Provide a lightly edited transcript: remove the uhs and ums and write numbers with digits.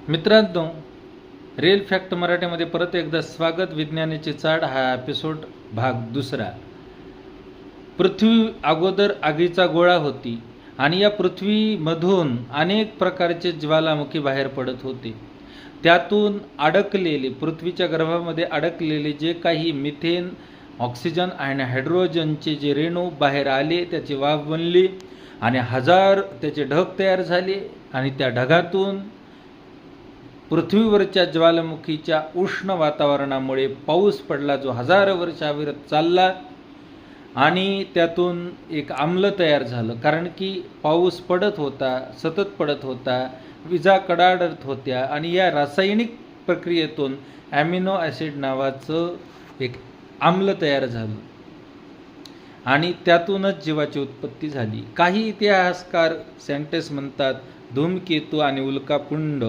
मित्रांनो, real fact मराठीमध्ये परत एकदा स्वागत. विज्ञानाची चाड हा एपिसोड भाग दुसरा. पृथ्वी अगोदर आगीचा गोळा होती आणि या पृथ्वीमधून अनेक प्रकारचे ज्वालामुखी बाहेर पडत होते. त्यातून अडकलेले, पृथ्वीच्या गर्भामध्ये अडकलेले जे काही मिथेन, ऑक्सिजन आणि हायड्रोजनचे जे रेणू बाहेर आले, त्याची वाफ बनली आणि हजार त्याचे ढग तयार झाले आणि त्या ढगातून पृथ्वीवरच्या ज्वालामुखीच्या उष्ण वातावरणामुळे पाऊस पडला, जो हजारो वर्ष अविरत चालला आणि त्यातून एक आम्ल तयार झालं. कारण की पाऊस पडत होता, सतत पडत होता, विजा कडाडत होत्या आणि या रासायनिक प्रक्रियेतून ॲमिनो ॲसिड नावाचं एक आम्ल तयार झालं आणि त्यातूनच जीवाची उत्पत्ती झाली. काही इतिहासकार, सायंटिस्ट म्हणतात धूमकेतू आणि उल्कापिंड